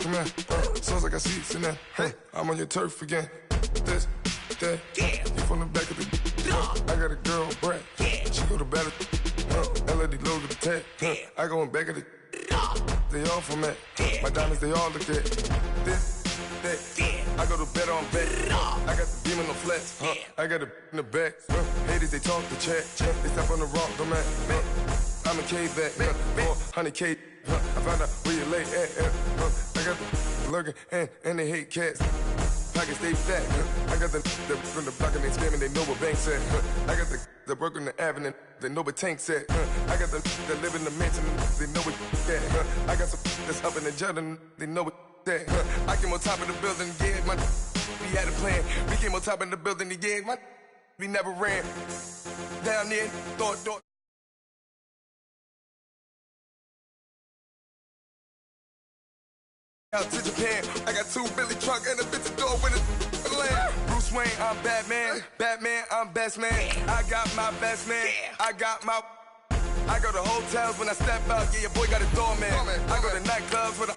come in. Sounds like I seats in there. Hey, I'm on your turf again. This, that, you from the back of the. I got a girl, Brad. She go to battle. LED logo the tag. I go in back of the. They all from that. My diamonds, they all look at. This, that. I go to bed on bed. I got the beam in the flats. I got it in the back. Haters, they talk the chat. They step on the rock, the man. I'm a cave back. 400K. I found out where you lay at. I got the lurking and they hate cats. Pockets stay fat. I got the from the block and they scamming. They know what banks at. I got the work on the avenue. They know what tanks at. I got the that live in the mansion. They know what that. I got some that's up in the Jordan. They know what that. I came on top of the building. Yeah, my we had a plan. We came on top of the building. Yeah, my we never ran down there. Thought. Out to Japan, I got 2 Billy truck and a bitch door with a land. Bruce Wayne, I'm Batman. Batman, I'm best man. I got my best man. I got my. I go to hotels when I step out. Yeah, your boy got a doorman. I go to nightclubs with a.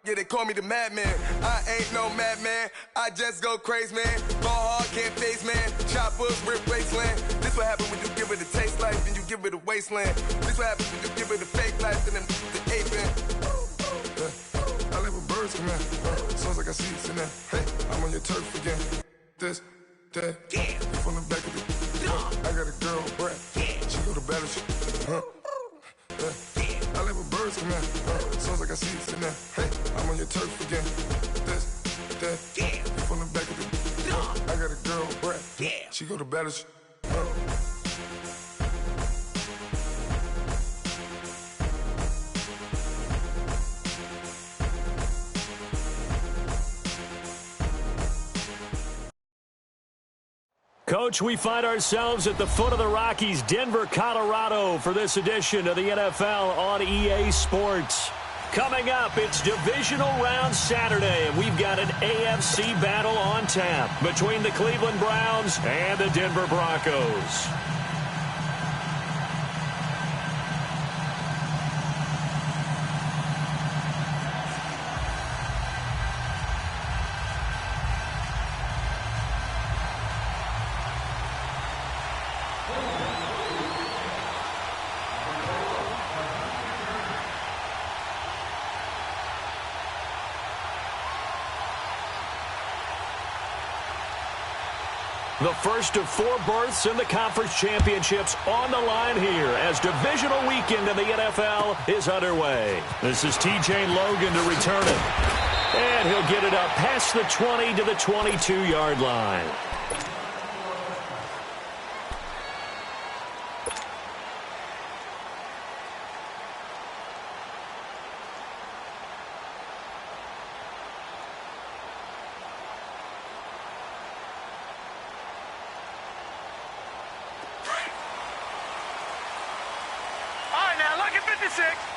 Yeah, they call me the madman. I ain't no madman. I just go crazy, man. Ball hard, can't face, man. Choppers, rip wasteland. This what happen when you give it a taste life, then you give it a wasteland. This what happen when you give it a fake life, and then the ape in. I live with birds come in. Sounds like I seats in there. Hey, I'm on your turf again. This, that, you from the back of the. I got a girl, Brad. She go to battle. I live with birds come in. Sounds like I seats in there. Hey, I'm on your turf again. This, that, you from the back of the. I got a girl, Brad. She go to battle. Coach, we find ourselves at the foot of the Rockies, Denver, Colorado, for this edition of the NFL on EA Sports. Coming up, it's Divisional Round Saturday, and we've got an AFC battle on tap between the Cleveland Browns and the Denver Broncos. The first of 4 berths in the conference championships on the line here as divisional weekend in the NFL is underway. This is TJ Logan to return it. And he'll get it up past the 20 to the 22-yard line.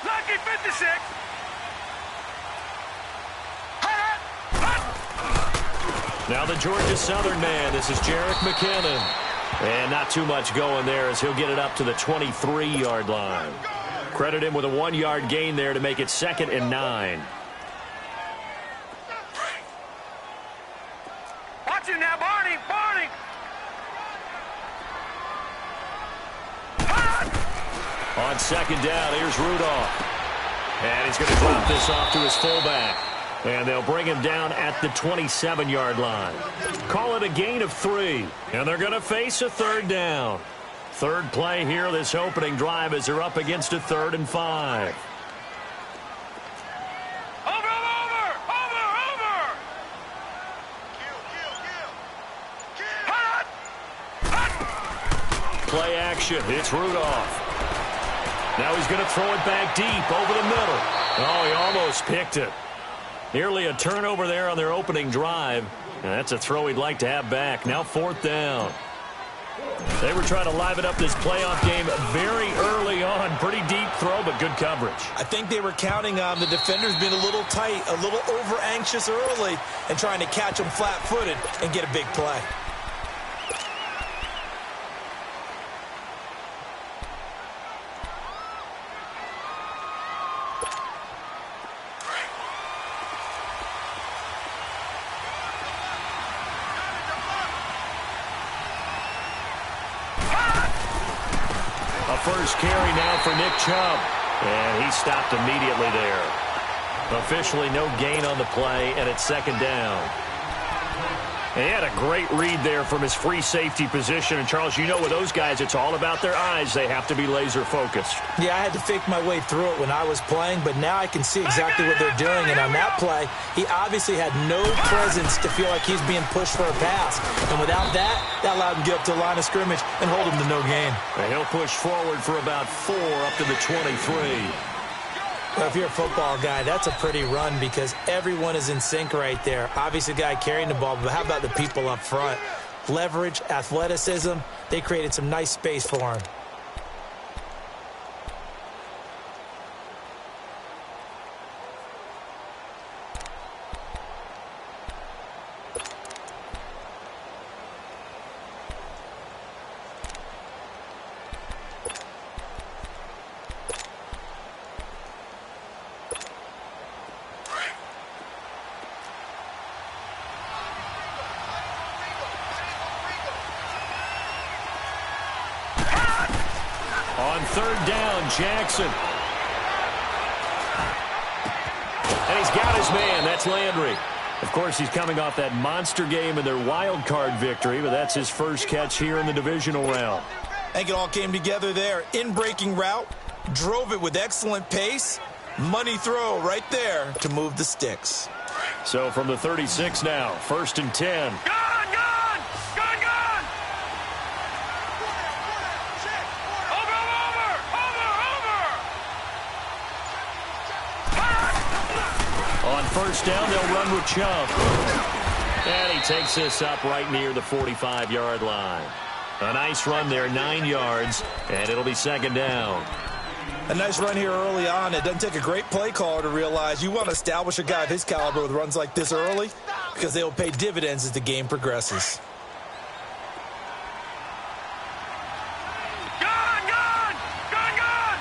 Lucky 56. Now the Georgia Southern man. This is Jerick McKinnon. And not too much going there as he'll get it up to the 23-yard line. Credit him with a 1-yard gain there to make it 2nd and 9. Watch him now, Barney. On 2nd down, here's Rudolph. And he's going to drop this off to his fullback. And they'll bring him down at the 27-yard line. Call it a gain of 3. And they're going to face a 3rd down. Third play here this opening drive as they're up against a 3rd and 5. Play action. It's Rudolph. Now he's going to throw it back deep over the middle. Oh, he almost picked it. Nearly a turnover there on their opening drive. And that's a throw he'd like to have back. Now 4th down. They were trying to liven up this playoff game very early on. Pretty deep throw, but good coverage. I think they were counting on the defenders being a little tight, a little over-anxious early, and trying to catch them flat-footed and get a big play. first carry now for Nick Chubb. And he stopped immediately there. Officially no gain on the play, and it's second down. And he had a great read there from his free safety position. And, Charles, you know with those guys, it's all about their eyes. They have to be laser-focused. Yeah, I had to fake my way through it when I was playing, but now I can see exactly what they're doing. And on that play, he obviously had no presence to feel like he's being pushed for a pass. And without that, that allowed him to get up to the line of scrimmage and hold him to no gain. And he'll push forward for about 4 up to the 23. Well, if you're a football guy, that's a pretty run because everyone is in sync right there. Obviously, the guy carrying the ball, but how about the people up front? Leverage, athleticism, they created some nice space for him. On third down, Jackson. And he's got his man. That's Landry. Of course, he's coming off that monster game in their wild card victory, but that's his first catch here in the divisional round. I think it all came together there. In-breaking route, drove it with excellent pace. Money throw right there to move the sticks. So from the 36 now, 1st and 10. Gone, gone! Gone, gone! Over, over! Over, over! On first down, they'll run with Chubb. And he takes this up right near the 45-yard line. A nice run there, 9 yards, and it'll be second down. A nice run here early on. It doesn't take a great play caller to realize you want to establish a guy of his caliber with runs like this early because they will pay dividends as the game progresses. Gone, gone! Gone, gone!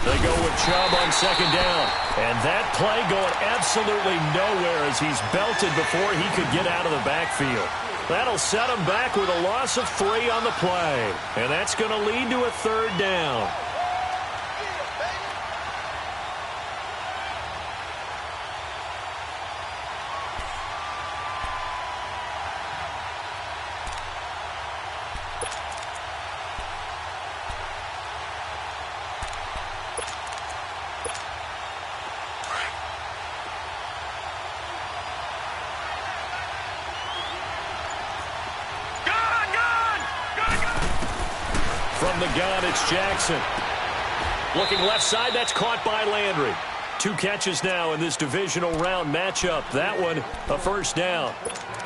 They go with Chubb on second down. And that play going absolutely nowhere as he's belted before he could get out of the backfield. That'll set him back with a loss of 3 on the play. And that's going to lead to a third down. From the gun, it's Jackson. Looking left side, that's caught by Landry. 2 catches now in this divisional round matchup. That one, a first down.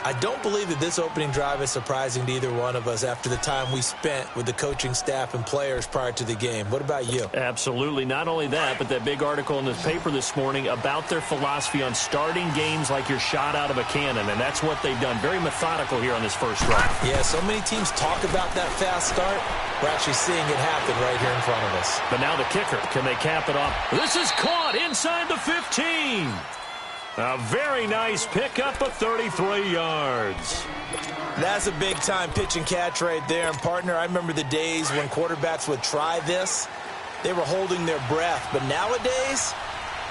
I don't believe that this opening drive is surprising to either one of us after the time we spent with the coaching staff and players prior to the game. What about you? Absolutely. Not only that, but that big article in the paper this morning about their philosophy on starting games like you're shot out of a cannon, and that's what they've done. Very methodical here on this first drive. Yeah, so many teams talk about that fast start. We're actually seeing it happen right here in front of us. But now the kicker. Can they cap it off? This is caught inside the 15. A very nice pickup of 33 yards. That's a big-time pitch and catch right there. And, partner, I remember the days when quarterbacks would try this. They were holding their breath. But nowadays,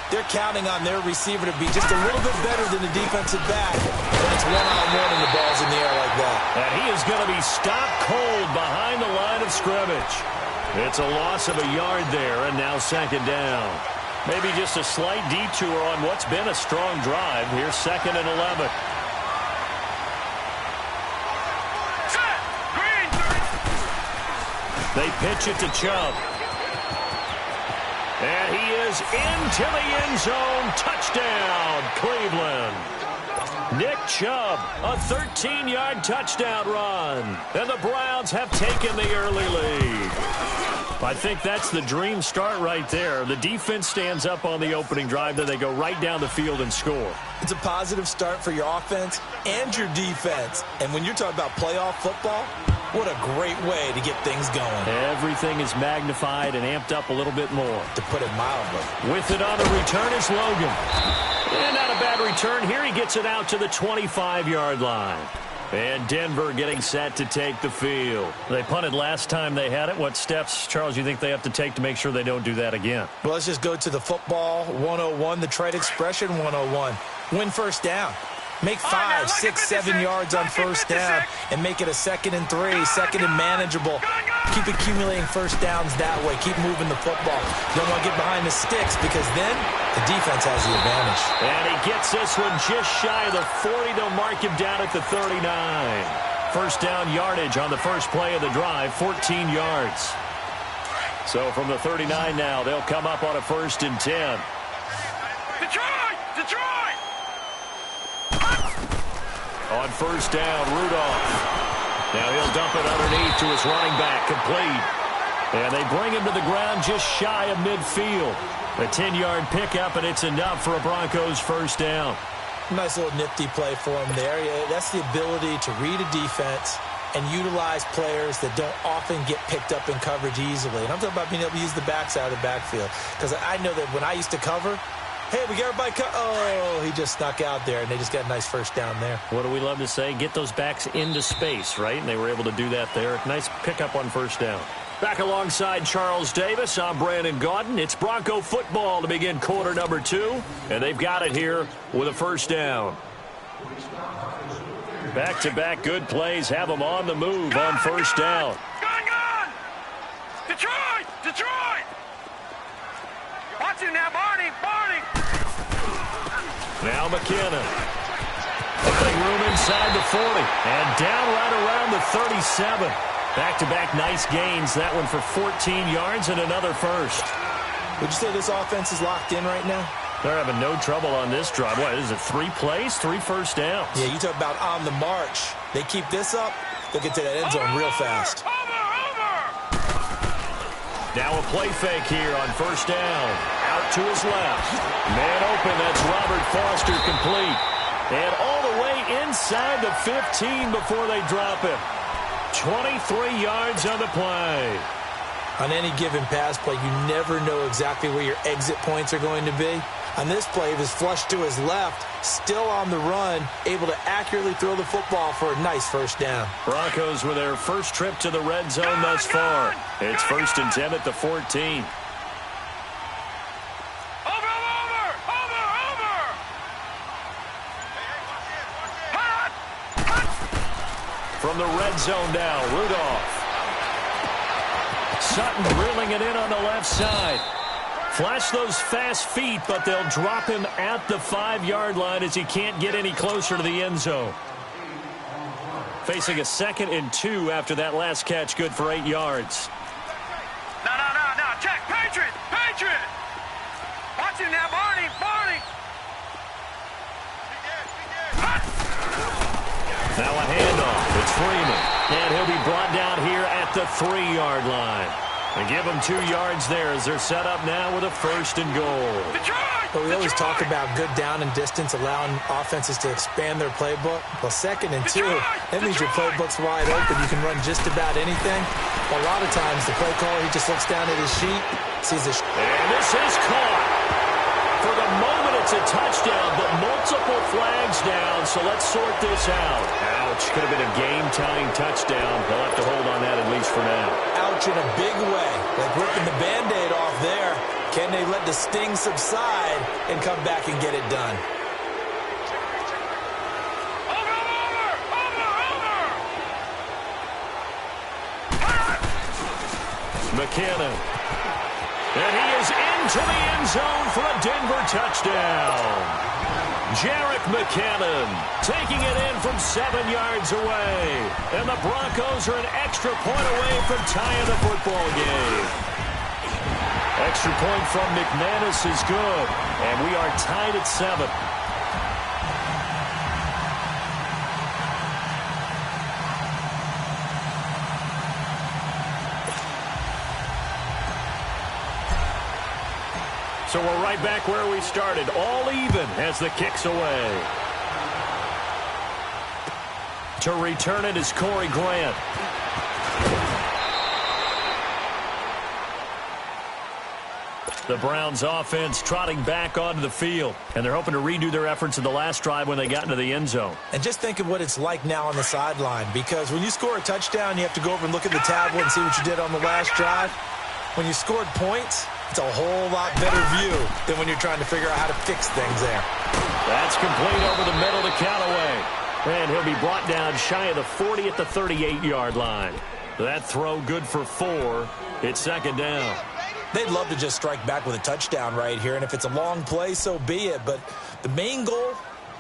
they're counting on their receiver to be just a little bit better than the defensive back. And it's one-on-one and the ball's in the air like that. And he is going to be stopped cold behind the line of scrimmage. It's a loss of a yard there, and now second down. Maybe just a slight detour on what's been a strong drive. Here's 2nd and 11. Set! Green! They pitch it to Chubb. And he is into the end zone. Touchdown, Cleveland. Nick Chubb, a 13-yard touchdown run. And the Browns have taken the early lead. I think that's the dream start right there. The defense stands up on the opening drive, then they go right down the field and score. It's a positive start for your offense and your defense. And when you're talking about playoff football, what a great way to get things going. Everything is magnified and amped up a little bit more. To put it mildly. With it on the return is Logan. And not a bad return here. He gets it out to the 25-yard line. And Denver getting set to take the field. They punted last time they had it. What steps, Charles, you think they have to take to make sure they don't do that again? Well, let's just go to the football 101, the trade expression 101. Win first down. Make 5, 6, 7 yards on first down and make it a 2nd and 3, 2nd and manageable. Keep accumulating first downs that way. Keep moving the football. You don't want to get behind the sticks because then the defense has the advantage. And he gets this one just shy of the 40. They'll mark him down at the 39. First down yardage on the first play of the drive, 14 yards. So from the 39 now, they'll come up on a 1st and 10. Detroit! Detroit! On first down, Rudolph. Now he'll dump it underneath to his running back, complete. And they bring him to the ground just shy of midfield. A 10-yard pickup, and it's enough for a Broncos first down. Nice little nifty play for him there. That's the ability to read a defense and utilize players that don't often get picked up in coverage easily. And I'm talking about being able to use the backside of the backfield. Because I know that when I used to cover, hey, we got everybody oh, he just snuck out there, and they just got a nice first down there. What do we love to say? Get those backs into space, right? And they were able to do that there. Nice pickup on first down. Back alongside Charles Davis, I'm Brandon Gaudin. It's Bronco football to begin quarter number 2, and they've got it here with a first down. Back-to-back good plays have them on the move on first down. Gun! Detroit! Detroit! Watch it now, Barney! Now McKinnon. Opening room inside the 40. And down right around the 37. Back-to-back nice gains. That one for 14 yards and another first. Would you say this offense is locked in right now? They're having no trouble on this drive. What is it, 3 plays, 3 first downs? Yeah, you talk about on the march. They keep this up, they'll get to that end zone real fast. Now a play fake here on first down. Out to his left. Man open, that's Robert Foster, complete. And all the way inside the 15 before they drop him. 23 yards on the play. On any given pass play, you never know exactly where your exit points are going to be. On this play, it was flushed to his left, still on the run, able to accurately throw the football for a nice first down. Broncos with their first trip to the red zone thus far. It's 1st and 10 at the 14. From the red zone now, Rudolph. Sutton reeling it in on the left side. Flash those fast feet, but they'll drop him at the 5-yard line as he can't get any closer to the end zone. Facing a 2nd and 2 after that last catch, good for 8 yards. No. Check. Patriot. Watch it now, Barney. Now a handoff. It's Freeman. And he'll be brought down here at the 3-yard line. And give them 2 yards there as they're set up now with a 1st and goal. But we always talk about good down and distance, allowing offenses to expand their playbook. Well, 2nd and 2, that means your playbook's wide open. You can run just about anything. A lot of times, the play caller, he just looks down at his sheet, sees the... And this is caught. For the moment, it's a touchdown, but multiple flags down, so let's sort this out. Ouch, could have been a game-tying touchdown. They'll have to hold on that at least for now. Ouch in a big way, like ripping the Band-Aid off there. Can they let the sting subside and come back and get it done? McKinnon. And he is into the end zone for a Denver touchdown. Jerick McKinnon taking it in from 7 yards away. And the Broncos are an extra point away from tying the football game. Extra point from McManus is good. And we are tied at 7. So we're right back where we started, all even as the kick's away. To return it is Corey Grant. The Browns offense trotting back onto the field, and they're hoping to redo their efforts in the last drive when they got into the end zone. And just think of what it's like now on the sideline, because when you score a touchdown, you have to go over and look at the tablet and see what you did on the last drive. When you scored points, it's a whole lot better view than when you're trying to figure out how to fix things there. That's complete over the middle to Callaway. And he'll be brought down shy of the 40 at the 38-yard line. That throw good for 4. It's second down. They'd love to just strike back with a touchdown right here, and if it's a long play, so be it. But the main goal,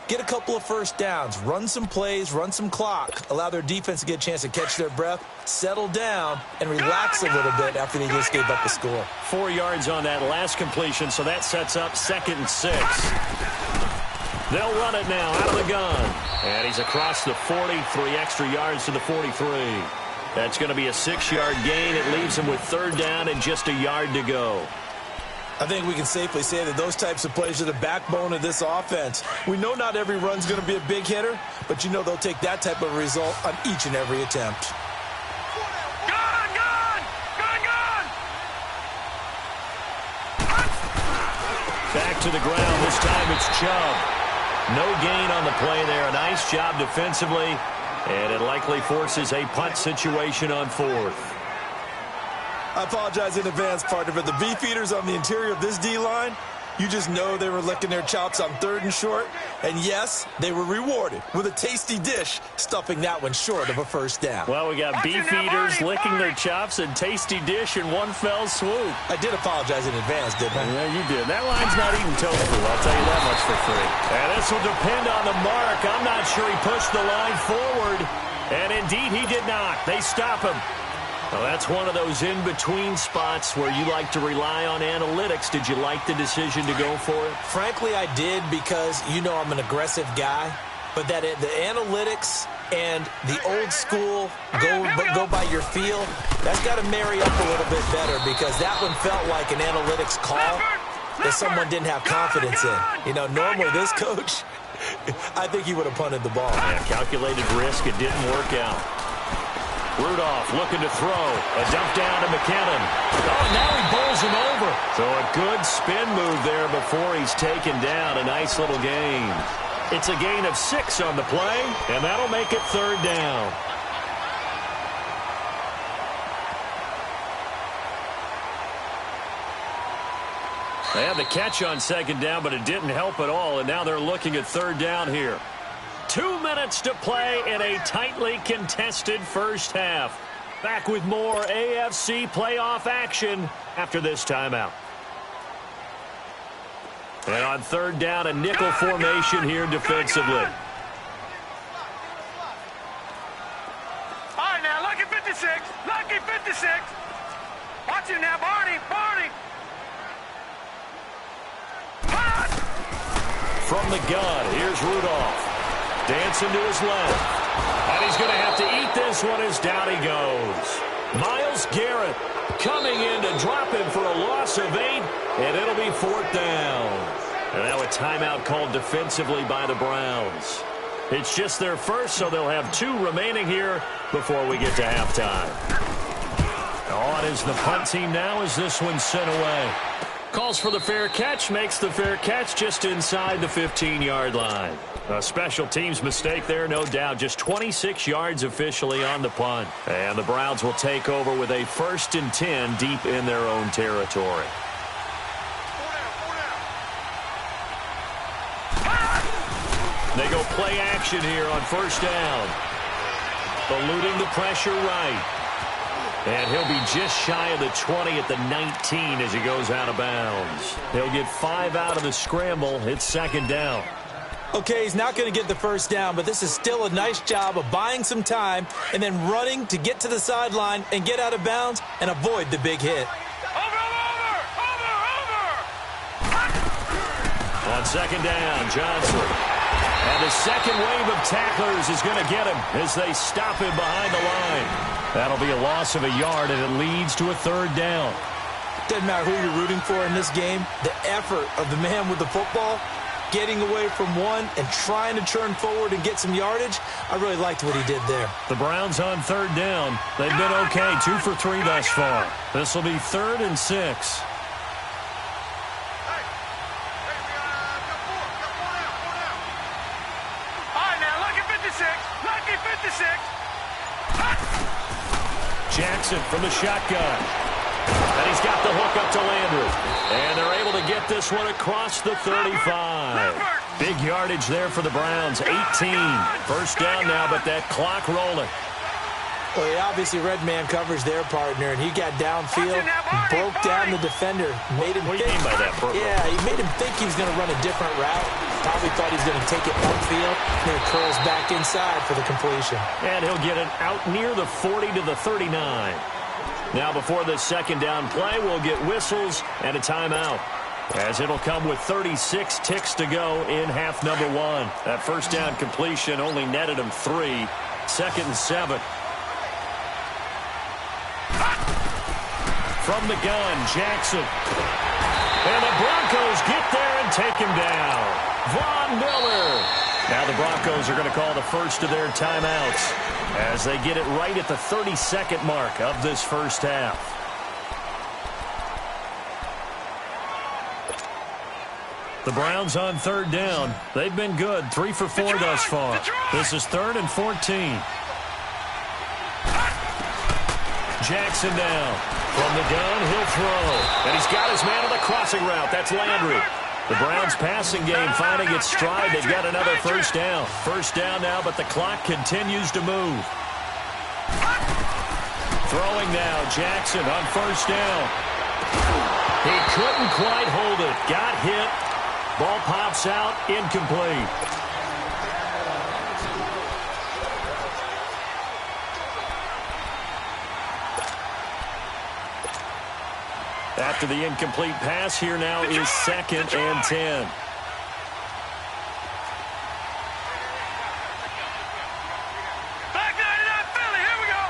get a couple of first downs, run some plays, run some clock, allow their defense to get a chance to catch their breath, settle down, and relax a little bit after they just gave up a score. 4 yards on that last completion, so that sets up 2nd and 6. They'll run it now out of the gun. And he's across the 40, 3 extra yards to the 43. That's going to be a 6-yard gain. It leaves him with 3rd down and just a yard to go. I think we can safely say that those types of plays are the backbone of this offense. We know not every run's going to be a big hitter, but you know they'll take that type of result on each and every attempt. Gun! Gun! Gun! Gun! Back to the ground. This time it's Chubb. No gain on the play there. A nice job defensively, and it likely forces a punt situation on 4th. I apologize in advance, partner, but the beefeaters on the interior of this D-line, you just know they were licking their chops on 3rd and short. And yes, they were rewarded with a tasty dish, stuffing that one short of a first down. Well, we got beefeaters licking their chops and tasty dish in one fell swoop. I did apologize in advance, didn't I? Yeah, you did. That line's not even tofu, I'll tell you that much for free. And this will depend on the mark. I'm not sure he pushed the line forward. And indeed, he did not. They stop him. Well, that's one of those in-between spots where you like to rely on analytics. Did you like the decision to go for it? Frankly, I did, because you know I'm an aggressive guy. But that the analytics and the old school go by your feel, that's got to marry up a little bit better, because that one felt like an analytics call that someone didn't have confidence in. You know, normally this coach, I think he would have punted the ball. Yeah, calculated risk. It didn't work out. Rudolph looking to throw. A dump down to McKinnon. Oh, now he bowls him over. So a good spin move there before he's taken down. A nice little gain. It's a gain of 6 on the play, and that'll make it 3rd down. They had the catch on 2nd down, but it didn't help at all, and now they're looking at 3rd down here. 2 minutes to play in a tightly contested first half. Back with more AFC playoff action after this timeout. And on 3rd down, a nickel formation here defensively. All right, now, lucky 56. Lucky 56. Watch him now, Barney. Barney. From the gun, here's Rudolph. Dancing to his left. And he's going to have to eat this one as down he goes. Myles Garrett coming in to drop him for a loss of 8, and it'll be 4th down. And now a timeout called defensively by the Browns. It's just their first, so they'll have 2 remaining here before we get to halftime. On is the punt team now as this one's sent away. Calls for the fair catch, makes the fair catch just inside the 15-yard line. A special teams mistake there, no doubt. Just 26 yards officially on the punt. And the Browns will take over with a 1st and 10 deep in their own territory. They go play action here on 1st down. Eluding the pressure right. And he'll be just shy of the 20 at the 19 as he goes out of bounds. He'll get 5 out of the scramble. It's 2nd down. Okay, he's not going to get the 1st down, but this is still a nice job of buying some time and then running to get to the sideline and get out of bounds and avoid the big hit. On 2nd down, Johnson. And the second wave of tacklers is going to get him as they stop him behind the line. That'll be a loss of a yard, and it leads to a 3rd down. Doesn't matter who you're rooting for in this game. The effort of the man with the football, getting away from one and trying to turn forward and get some yardage, I really liked what he did there. The Browns on 3rd down. They've been okay, 2 for 3 thus far. This will be 3rd and 6. Jackson from the shotgun. And he's got the hook up to Landry. And they're able to get this one across the 35. Big yardage there for the Browns, 18. First down now, but that clock rolling. Well, he obviously read man coverage there, partner, and he got downfield, broke down the defender, made him What do you mean by that, Brooke? Yeah, he made him think he was going to run a different route. Probably thought he was going to take it upfield, and then it curls back inside for the completion. And he'll get it out near the 40 to the 39. Now, before the second down play, we'll get whistles and a timeout, as it'll come with 36 ticks to go in half number one. That first down completion only netted him 3. Second and 7. From the gun, Jackson. And the Broncos get there and take him down. Von Miller. Now the Broncos are going to call the first of their timeouts as they get it right at the 32nd mark of this first half. The Browns on third down. They've been good, 3 for 4 thus far. This is 3rd and 14. Jackson down. From the gun, he'll throw. And he's got his man on the crossing route. That's Landry. The Browns' passing game finding its stride. They've got another first down. First down now, but the clock continues to move. Throwing now, Jackson on first down. He couldn't quite hold it. Got hit. Ball pops out, incomplete. After the incomplete pass, here now is 2nd and 10. Back 99 Philly, here we go.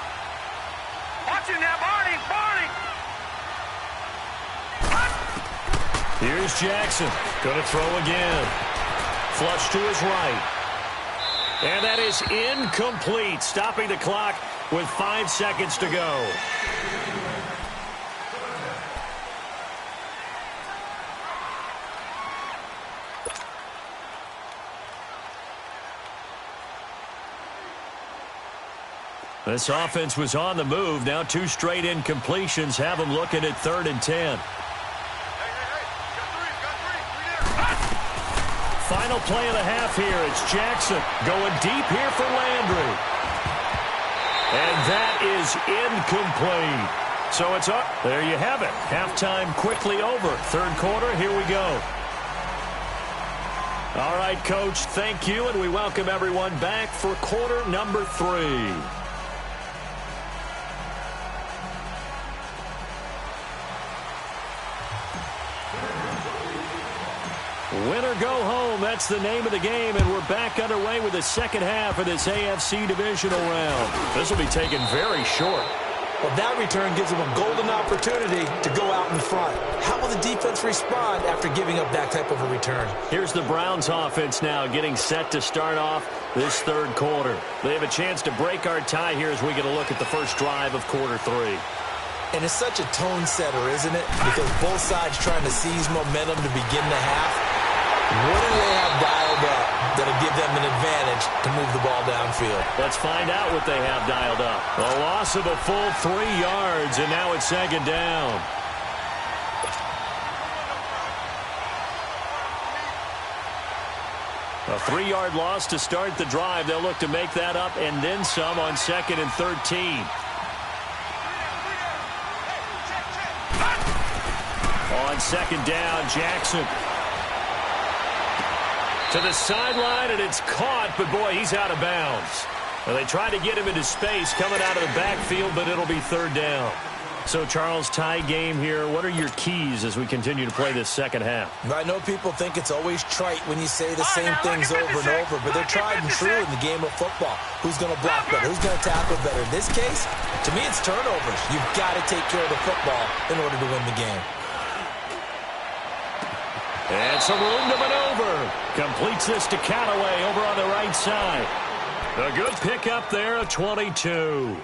Watch it now, Barney. Here's Jackson. Going to throw again. Flush to his right. And that is incomplete, stopping the clock with 5 seconds to go. This offense was on the move. Now 2 straight incompletions have them looking at 3rd and 10. Final play of the half here. It's Jackson going deep here for Landry. And that is incomplete. So it's up. There you have it. Halftime quickly over. 3rd quarter, here we go. All right, Coach, thank you, and we welcome everyone back for quarter number 3. Win or go home, that's the name of the game, and we're back underway with the second half of this AFC divisional round. This will be taken very short. Well, that return gives them a golden opportunity to go out in front. How will the defense respond after giving up that type of a return? Here's the Browns offense now getting set to start off this 3rd quarter. They have a chance to break our tie here as we get a look at the first drive of quarter 3. And it's such a tone setter, isn't it? Because both sides trying to seize momentum to begin the half. What do they have dialed up that'll give them an advantage to move the ball downfield? Let's find out what they have dialed up. A loss of a full 3 yards, and now it's 2nd down. A 3-yard loss to start the drive. They'll look to make that up and then some on 2nd and 13. On 2nd down, Jackson. To the sideline, and it's caught, but boy, he's out of bounds. Well, they tried to get him into space coming out of the backfield, but it'll be 3rd down. So, Charles, tie game here. What are your keys as we continue to play this second half? I know people think it's always trite when you say the same things over and over, but they're tried and true in the game of football. Who's going to block better? Who's going to tackle better? In this case, to me, it's turnovers. You've got to take care of the football in order to win the game. And some room to maneuver. Completes this to Callaway over on the right side. A good pickup there, a 22.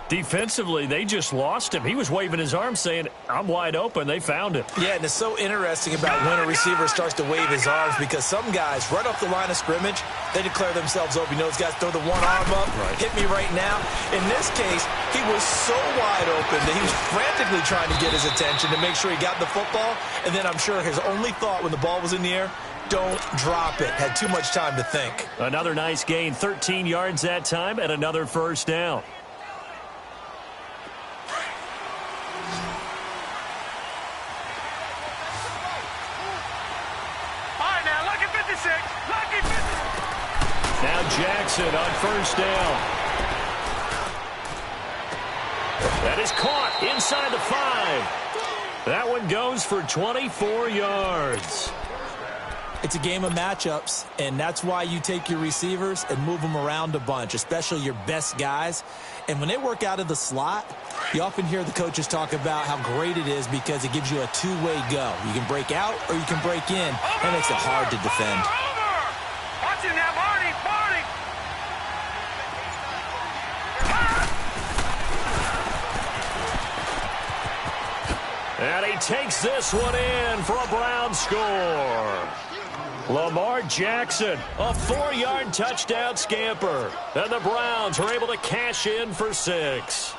Defensively, they just lost him. He was waving his arms saying, I'm wide open. They found him. Yeah, and it's so interesting about when a receiver starts to wave his arms because some guys, right off the line of scrimmage, they declare themselves open. You know, those guys throw the one arm up, hit me right now. In this case, he was so wide open that he was frantically trying to get his attention to make sure he got the football. And then I'm sure his only thought when the ball was in the air, don't drop it. Had too much time to think. Another nice gain, 13 yards that time, and another first down. Now Jackson on first down. That is caught inside the 5. That one goes for 24 yards. It's a game of matchups, and that's why you take your receivers and move them around a bunch, especially your best guys. And when they work out of the slot, you often hear the coaches talk about how great it is because it gives you a two-way go. You can break out or you can break in. That makes it hard to defend. Watch it now, Barney, Barney. And he takes this one in for a Brown score. Lamar Jackson, a 4-yard touchdown scamper. And the Browns are able to cash in for 6.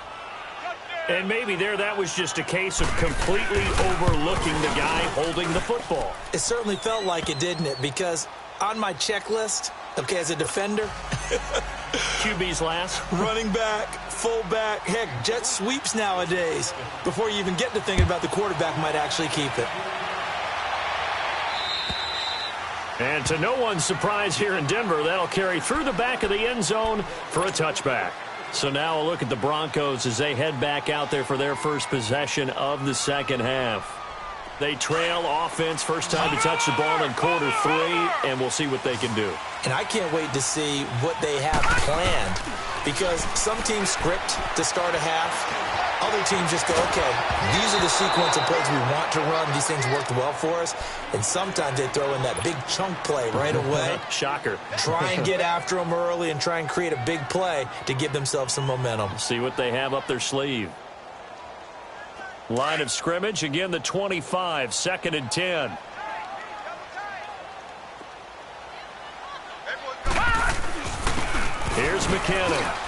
And maybe that was just a case of completely overlooking the guy holding the football. It certainly felt like it, didn't it? Because on my checklist, okay, as a defender, QB's last. Running back, fullback, heck, jet sweeps nowadays. Before you even get to thinking about the quarterback might actually keep it. And to no one's surprise here in Denver, that'll carry through the back of the end zone for a touchback. So now a look at the Broncos as they head back out there for their first possession of the second half. They trail offense, first time to touch the ball in quarter 3, and we'll see what they can do. And I can't wait to see what they have planned because some teams script to start a half. Other teams just go, okay, these are the sequence of plays we want to run. These things worked well for us. And sometimes they throw in that big chunk play right away. Shocker. Try and get after them early and try and create a big play to give themselves some momentum. See what they have up their sleeve. Line of scrimmage, again the 25, 2nd and 10. Here's McKinnon.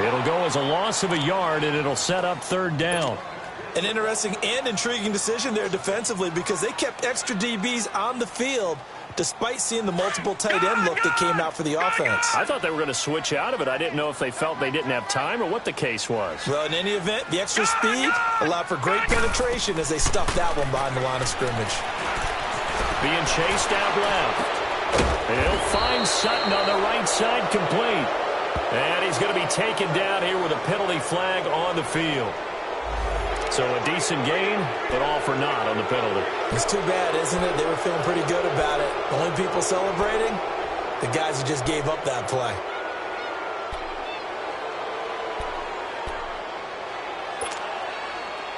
It'll go as a loss of a yard, and it'll set up 3rd down. An interesting and intriguing decision there defensively because they kept extra DBs on the field despite seeing the multiple tight end look that came out for the offense. I thought they were going to switch out of it. I didn't know if they felt they didn't have time or what the case was. Well, in any event, the extra speed allowed for great penetration as they stuffed that one behind the line of scrimmage. Being chased out left. He'll find Sutton on the right side, complete. And he's going to be taken down here with a penalty flag on the field. So a decent gain, but all for naught on the penalty. It's too bad, isn't it? They were feeling pretty good about it. The only people celebrating, the guys who just gave up that play.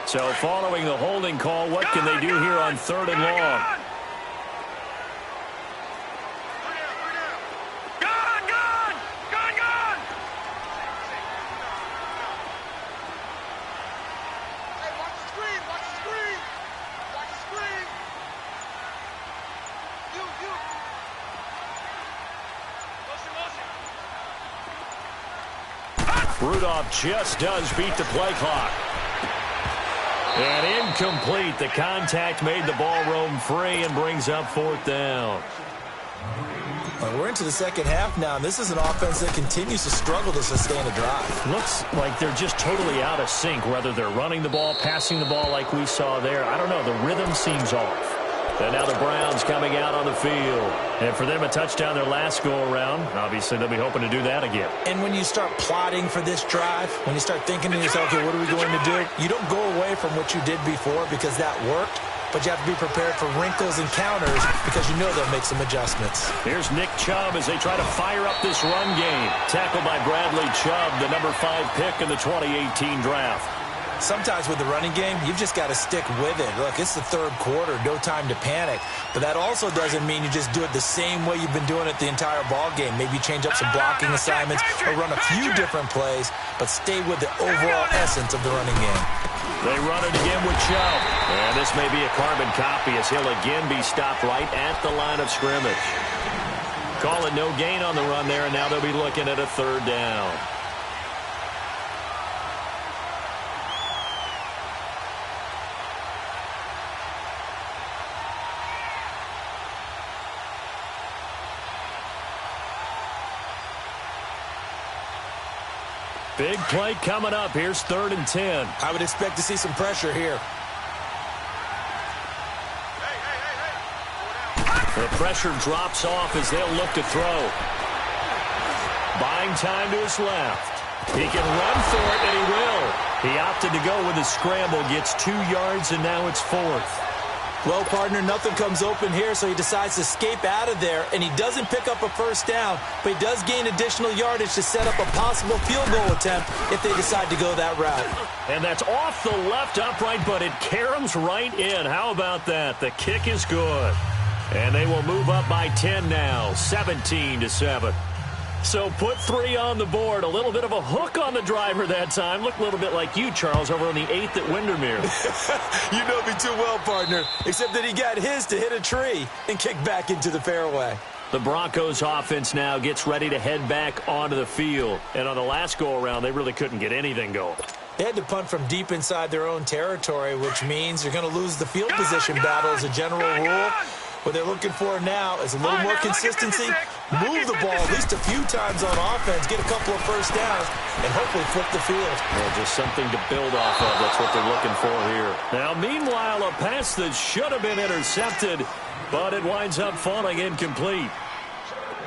So following the holding call, what can they do here on 3rd and long? Rudolph just does beat the play clock. And incomplete. The contact made the ball roam free and brings up 4th down. Well, we're into the second half now, and this is an offense that continues to struggle to sustain a drive. Looks like they're just totally out of sync, whether they're running the ball, passing the ball like we saw there. I don't know. The rhythm seems off. And now the Browns coming out on the field. And for them, a touchdown their last go-around. Obviously, they'll be hoping to do that again. And when you start plotting for this drive, when you start thinking to yourself, okay, what are we going to do? You don't go away from what you did before because that worked. But you have to be prepared for wrinkles and counters because you know they'll make some adjustments. Here's Nick Chubb as they try to fire up this run game. Tackled by Bradley Chubb, the number 5 pick in the 2018 draft. Sometimes with the running game, you've just got to stick with it. Look, it's the third quarter, no time to panic. But that also doesn't mean you just do it the same way you've been doing it the entire ball game. Maybe change up some blocking assignments or run a few different plays, but stay with the overall essence of the running game. They run it again with Chubb. And this may be a carbon copy as he'll again be stopped right at the line of scrimmage. Call it no gain on the run there, and now they'll be looking at a third down. Big play coming up. Here's 3rd and 10. I would expect to see some pressure here. The pressure drops off as they'll look to throw. Buying time to his left. He can run for it, and he will. He opted to go with a scramble, gets 2 yards, and now it's 4th. Well, partner, nothing comes open here, so he decides to escape out of there, and he doesn't pick up a first down, but he does gain additional yardage to set up a possible field goal attempt if they decide to go that route. And that's off the left upright, but it caroms right in. How about that? The kick is good. And they will move up by 10 now, 17-7. So put 3 on the board. A little bit of a hook on the driver that time. Looked a little bit like you, Charles, over on the 8th at Windermere. You know me too well, partner, except that he got his to hit a tree and kick back into the fairway. The Broncos offense now gets ready to head back onto the field. And on the last go-around, they really couldn't get anything going. They had to punt from deep inside their own territory, which means you're going to lose the field position battle as a general rule. What they're looking for now is a little more consistency, move the ball at least a few times on offense, get a couple of first downs, and hopefully flip the field. Well, just something to build off of. That's what they're looking for here. Now, meanwhile, a pass that should have been intercepted, but it winds up falling incomplete.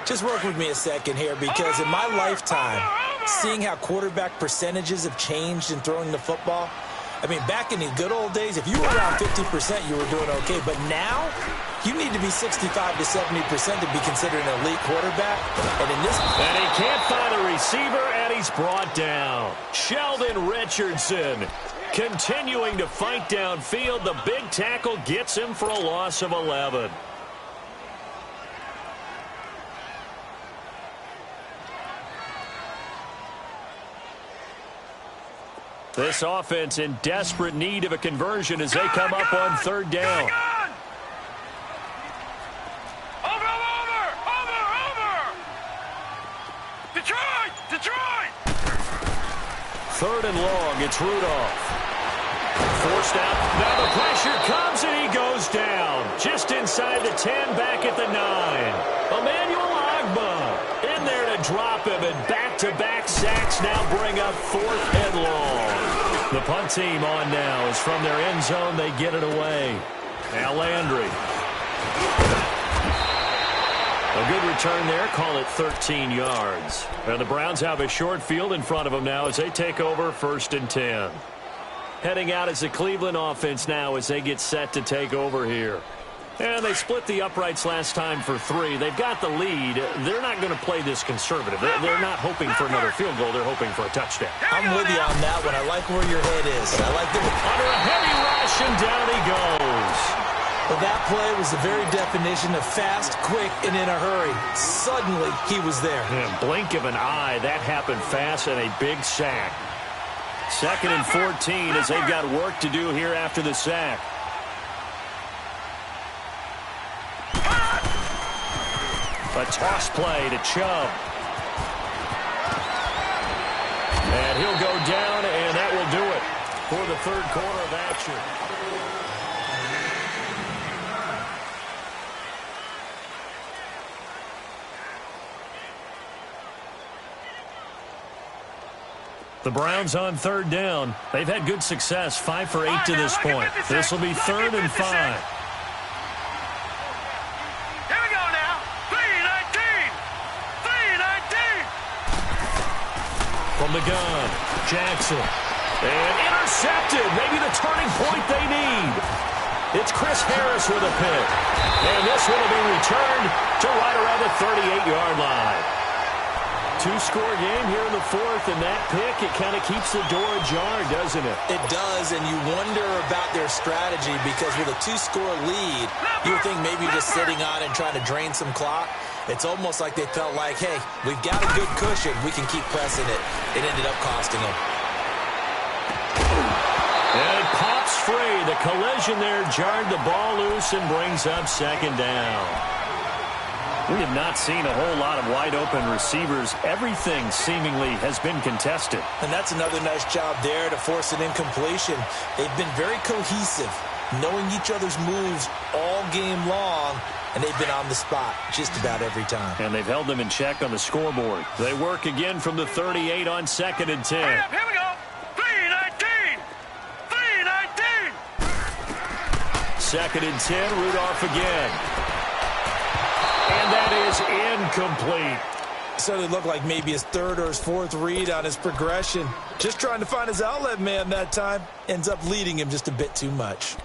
Just work with me a second here, because in my lifetime, seeing how quarterback percentages have changed in throwing the football, I mean, back in the good old days, if you were around 50%, you were doing okay. But now, you need to be 65 to 70% to be considered an elite quarterback. And he can't find a receiver, and he's brought down. Sheldon Richardson continuing to fight downfield. The big tackle gets him for a loss of 11. This offense in desperate need of a conversion as they come up on 3rd down. Over! Detroit! 3rd and long, it's Rudolph. Forced out, now the pressure comes and he goes down. Just inside the 10, back at the 9. Emmanuel Ogbah in there to drop him, and back-to-back sacks now bring up 4th and long. The punt team on now is from their end zone. They get it away. Now Landry. A good return there. Call it 13 yards. And the Browns have a short field in front of them now as they take over 1st and 10. Heading out is the Cleveland offense now as they get set to take over here. And they split the uprights last time for 3. They've got the lead. They're not going to play this conservative. They're not hoping for another field goal. They're hoping for a touchdown. I'm with you on that one. I like where your head is. I like the under a heavy rush, and down he goes. Well, that play was the very definition of fast, quick, and in a hurry. Suddenly, he was there. And blink of an eye, that happened fast, and a big sack. 2nd and 14 as they've got work to do here after the sack. A toss play to Chubb. And he'll go down, and that will do it for the 3rd quarter of action. The Browns on 3rd down. They've had good success, 5 for 8 to this point. This will be 3rd and 5. From the gun, Jackson. And intercepted. Maybe the turning point they need. It's Chris Harris with a pick. And this one will be returned to right around the 38-yard line. two-score game here in the fourth, and that pick, it kind of keeps the door ajar, doesn't it? It does, and you wonder about their strategy because with a two-score lead, you would think maybe just sitting on and trying to drain some clock. It's almost like they felt like, hey, we've got a good cushion. We can keep pressing it. It ended up costing them. And it pops free. The collision there jarred the ball loose and brings up second down. We have not seen a whole lot of wide-open receivers. Everything seemingly has been contested. And that's another nice job there to force an incompletion. They've been very cohesive, knowing each other's moves all game long, and they've been on the spot just about every time. And they've held them in check on the scoreboard. They work again from the 38 on 2nd and 10. Hurry up, here we go. 3-19. 3-19. 2nd and 10, Rudolph again. And that is incomplete. So it looked like maybe his third or his fourth read on his progression. Just trying to find his outlet man that time. Ends up leading him just a bit too much.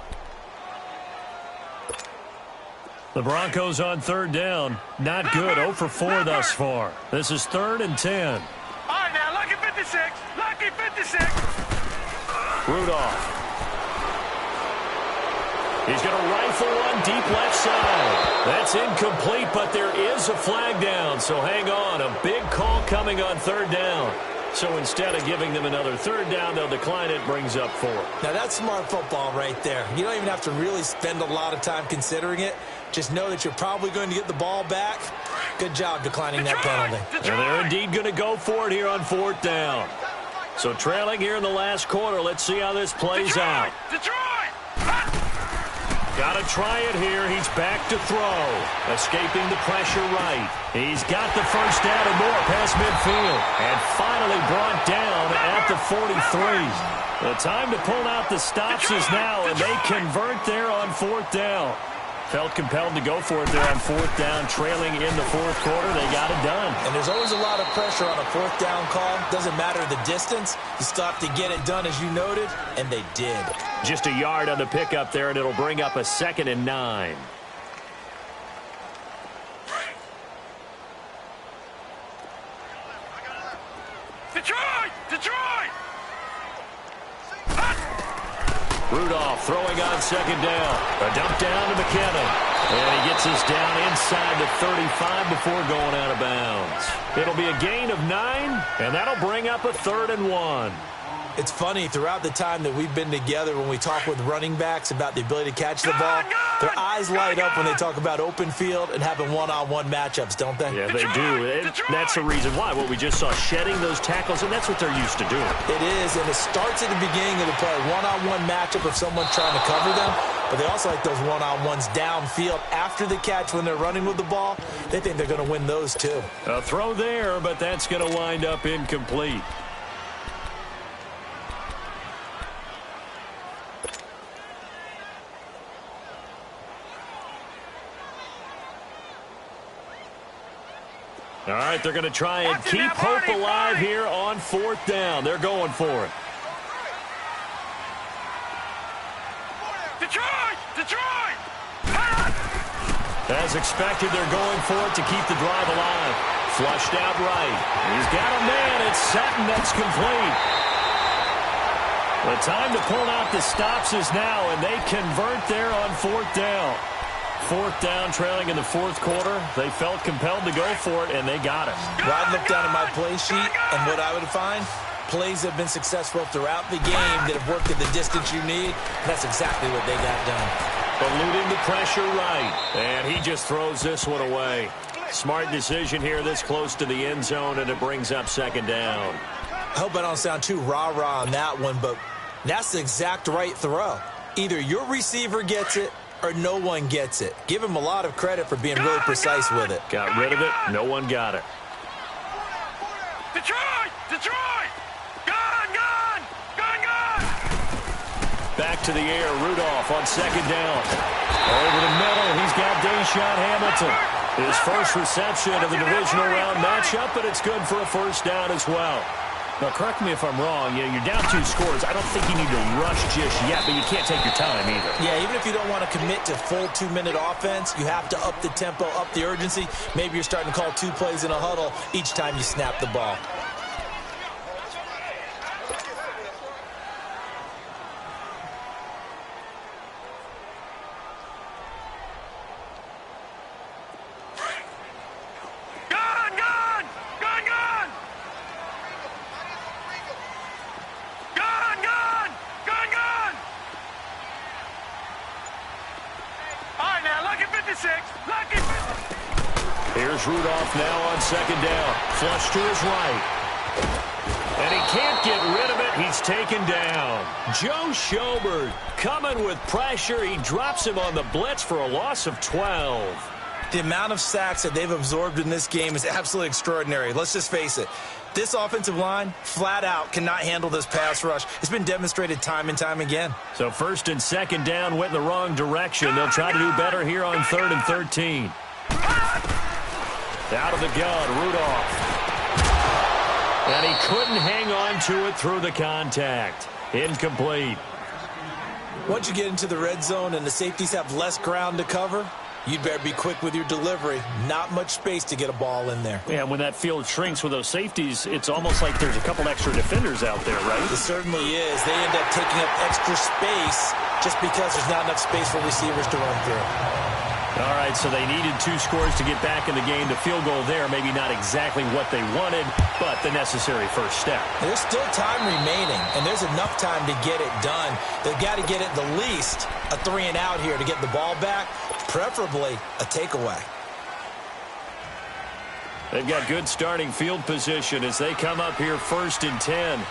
The Broncos on 3rd down. Not good. 0 for 4 thus far. This is 3rd and 10. All right, now, lucky 56. Lucky 56. Rudolph. He's going to rifle one deep left side. That's incomplete, but there is a flag down, so hang on. A big call coming on 3rd down. So instead of giving them another 3rd down, they'll decline it, brings up 4. Now, that's smart football right there. You don't even have to really spend a lot of time considering it. Just know that you're probably going to get the ball back. Good job declining that penalty. And they're indeed going to go for it here on 4th down. So trailing here in the last quarter. Let's see how this plays out. Detroit! Got to try it here. He's back to throw. Escaping the pressure right. He's got the first down and more past midfield. And finally brought down at the 43. The time to pull out the stops is now, and they convert there on 4th down. Felt compelled to go for it there on 4th down, trailing in the 4th quarter. They got it done. And there's always a lot of pressure on a 4th down call. Doesn't matter the distance. You still have to get it done, as you noted, and they did. Just a yard on the pickup there, and it'll bring up a 2nd and 9. Detroit! Detroit! Rudolph throwing on 2nd down. A dump down to McKinnon. And he gets us down inside the 35 before going out of bounds. It'll be a gain of 9, and that'll bring up a 3rd and 1. It's funny, throughout the time that we've been together, when we talk with running backs about the ability to catch the ball, their eyes light up when they talk about open field and having one-on-one matchups, don't they? Yeah, they do. And that's the reason why. What we just saw, shedding those tackles, and that's what they're used to doing. It is, and it starts at the beginning of the play. One-on-one matchup of someone trying to cover them, but they also like those one-on-ones downfield after the catch when they're running with the ball. They think they're going to win those, too. A throw there, but that's going to wind up incomplete. All right, they're going to try and keep hope alive here on 4th down. They're going for it. Detroit! Detroit! As expected, they're going for it to keep the drive alive. Flushed out right. He's got a man. It's Sutton. That's complete. The time to pull out the stops is now, and they convert there on 4th down. 4th down, trailing in the 4th quarter. They felt compelled to go for it, and they got it. Well, I'd look down at my play sheet, and what I would find, plays have been successful throughout the game that have worked at the distance you need. And that's exactly what they got done. Eluding the pressure right, and he just throws this one away. Smart decision here this close to the end zone, and it brings up 2nd down. I hope I don't sound too rah-rah on that one, but that's the exact right throw. Either your receiver gets it, or no one gets it. Give him a lot of credit for being really precise with it. Got rid of it. No one got it. Detroit! Detroit! Gone! Gone! Gone! Gone! Back to the air. Rudolph on 2nd down. Over the middle. He's got Deshaun Hamilton. His first reception of the divisional round matchup, but it's good for a 1st down as well. Now, correct me if I'm wrong. You know, you're down 2 scores. I don't think you need to rush just yet, but you can't take your time either. Yeah, even if you don't want to commit to full 2-minute offense, you have to up the tempo, up the urgency. Maybe you're starting to call 2 plays in a huddle each time you snap the ball. Here's Rudolph now on 2nd down. Flush to his right. And he can't get rid of it. He's taken down. Joe Schobert coming with pressure. He drops him on the blitz for a loss of 12. The amount of sacks that they've absorbed in this game is absolutely extraordinary. Let's just face it. This offensive line, flat out, cannot handle this pass rush. It's been demonstrated time and time again. So 1st and 2nd down went in the wrong direction. They'll try to do better here on 3rd and 13. Out of the gun, Rudolph. And he couldn't hang on to it through the contact. Incomplete. Once you get into the red zone and the safeties have less ground to cover, you'd better be quick with your delivery. Not much space to get a ball in there. Yeah, when that field shrinks with those safeties, it's almost like there's a couple extra defenders out there, right? It certainly is. They end up taking up extra space just because there's not enough space for receivers to run through. All right, so they needed 2 scores to get back in the game. The field goal there, maybe not exactly what they wanted, but the necessary first step. There's still time remaining, and there's enough time to get it done. They've got to get it the least a 3-and-out here to get the ball back, preferably a takeaway. They've got good starting field position as they come up here 1st and 10.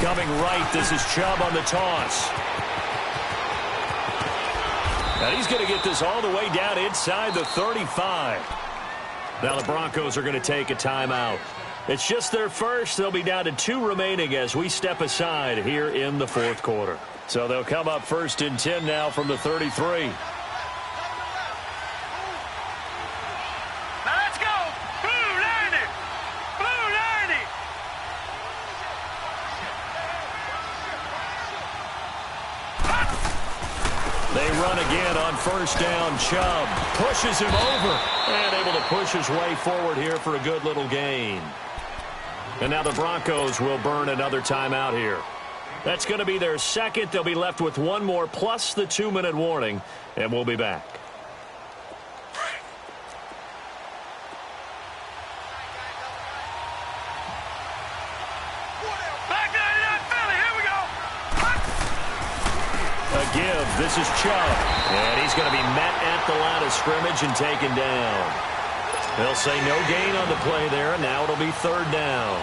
Coming right, this is Chubb on the toss. And he's going to get this all the way down inside the 35. Now the Broncos are going to take a timeout. It's just their first. They'll be down to 2 remaining as we step aside here in the 4th quarter. So they'll come up 1st and 10 now from the 33. They run again on 1st down. Chubb pushes him over and able to push his way forward here for a good little gain. And now the Broncos will burn another timeout here. That's going to be their second. They'll be left with 1 more plus the 2-minute warning, and we'll be back. Give. This is Chubb. And he's going to be met at the line of scrimmage and taken down. They'll say no gain on the play there, and now it'll be 3rd down.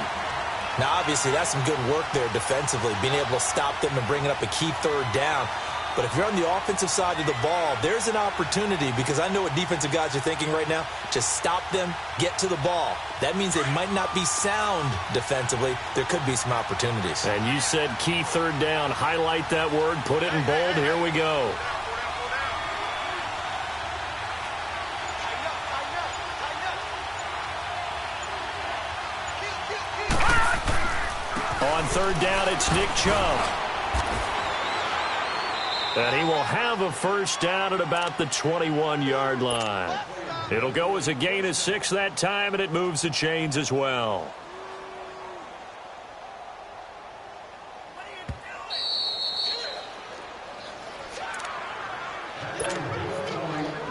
Now, obviously, that's some good work there defensively, being able to stop them and bringing up a key 3rd down. But if you're on the offensive side of the ball, there's an opportunity, because I know what defensive guys are thinking right now. Just stop them, get to the ball. That means they might not be sound defensively. There could be some opportunities. And you said key 3rd down. Highlight that word. Put it in bold. Here we go. On 3rd down, it's Nick Chubb. And he will have a 1st down at about the 21-yard line. It'll go as a gain of 6 that time, and it moves the chains as well.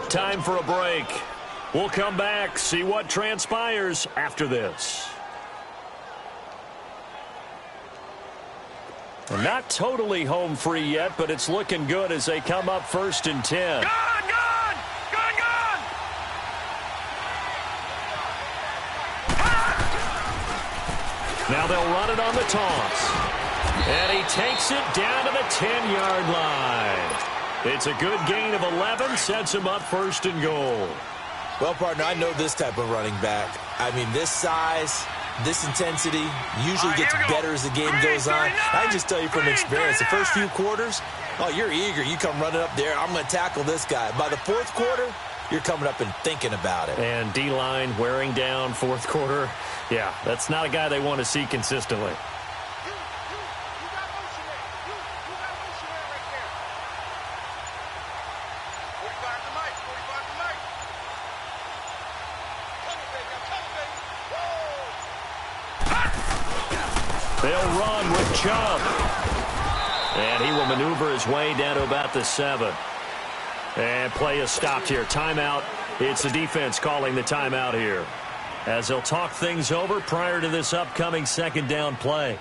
Time for a break. We'll come back, see what transpires after this. Not totally home free yet, but it's looking good as they come up 1st and 10. Gone! Now they'll run it on the toss. And he takes it down to the 10-yard line. It's a good gain of 11, sets him up 1st and goal. Well, partner, I know this type of running back. I mean, this size, This intensity usually gets better as the game goes on. I can just tell you from experience, the first few quarters, oh, you're eager. You come running up there, I'm going to tackle this guy. By the fourth quarter, you're coming up and thinking about it. And D-line wearing down fourth quarter. Yeah, that's not a guy they want to see consistently. They'll run with Chubb. And he will maneuver his way down to about the 7. And play is stopped here. Timeout. It's the defense calling the timeout here, as they'll talk things over prior to this upcoming second down play.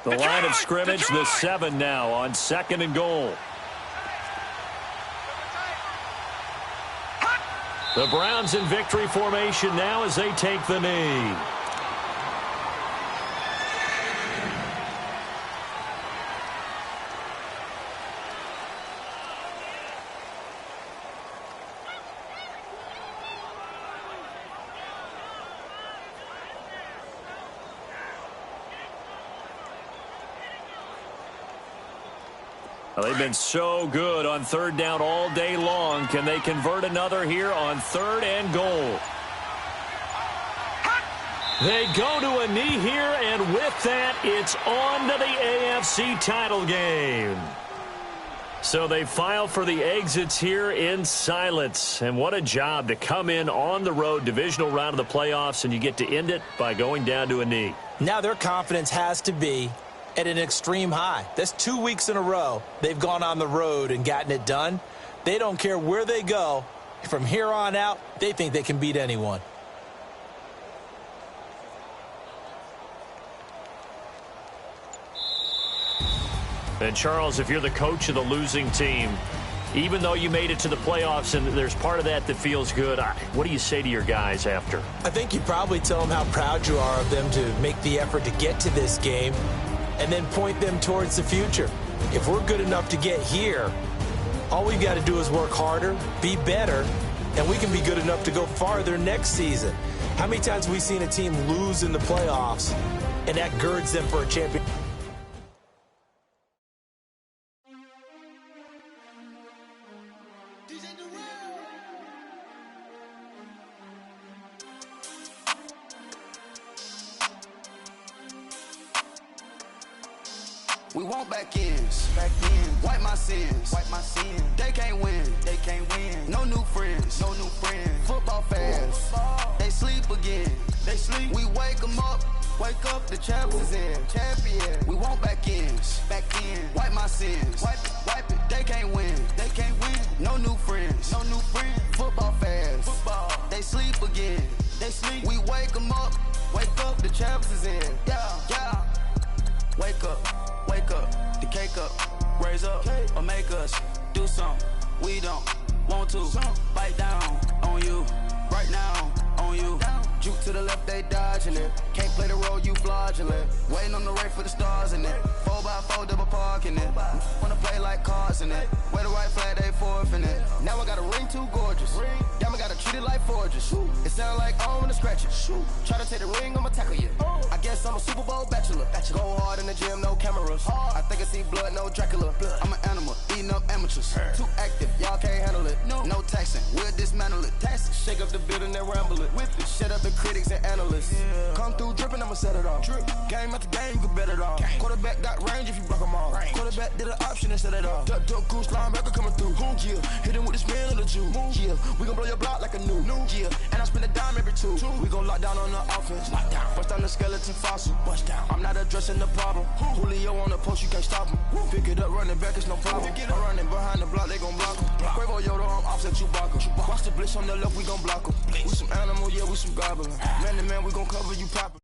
The line of scrimmage, the 7 now on 2nd and goal. The Browns in victory formation now as they take the knee. They've been so good on 3rd down all day long. Can they convert another here on 3rd and goal? They go to a knee here, and with that, it's on to the AFC title game. So they file for the exits here in silence. And what a job to come in on the road, divisional round of the playoffs, and you get to end it by going down to a knee. Now their confidence has to be at an extreme high. That's 2 weeks in a row they've gone on the road and gotten it done. They don't care where they go. From here on out, they think they can beat anyone. And Charles, if you're the coach of the losing team, even though you made it to the playoffs and there's part of that that feels good, what do you say to your guys after? I think you probably tell them how proud you are of them to make the effort to get to this game, and then point them towards the future. If we're good enough to get here, all we've got to do is work harder, be better, and we can be good enough to go farther next season. How many times have we seen a team lose in the playoffs, and that girds them for a championship? We want back ends. Wipe my sins. They can't win. No new friends. Football fans. They sleep again. We wake them up. Wake up, the champions in. We want back ends. Wipe my sins. Wipe it. They can't win. No new friends. Football fans. They sleep again. We wake them up. Wake up, the champions in. Yeah. Wake up, the cake up, raise up, or make us do something we don't want to. Bite down on you, right now on you. Juke to the left, they dodging it. Can't play the role, you fraudulent. Waiting on the race for the stars in it. 4x4 double parking it. Wanna play like cars in it. Wear the white flag, they forfeit it. Now I got a ring too gorgeous. Damn, I gotta treat it like forges. It sound like I'm gonna scratch it. Try to take the ring, I'ma tackle you. I guess I'm a Super Bowl bachelor. Go hard in the gym, no cameras. I think I see blood, no Dracula. I'm an animal, eating up amateurs. Too active, y'all can't handle it. No taxing, we'll dismantle it. Shake up the building and ramble it. Whip it, shut up the critics and analysts. Come through dripping, I'ma set it off. Game after game, you can bet it off. Quarterback got range if you block them all. Quarterback did an option and set it off. Duck, goose, linebacker coming through. Yeah, hit him with the spin of the Jew. Yeah, we gon' blow your block like a new. Yeah, and I spend a dime every two. We gon' lock down on the offense. Bust down the skeleton fossil. I'm not addressing the problem. Julio on the post, you can't stop him. Pick it up, running back, it's no problem. I'm running behind the block, they gon' block him. Quavo Yoda, I'm offset Chewbacca. Watch the blitz on the left, we gon' block him. We some animal, yeah, we some goblin. Man to man, we gon' cover you proper.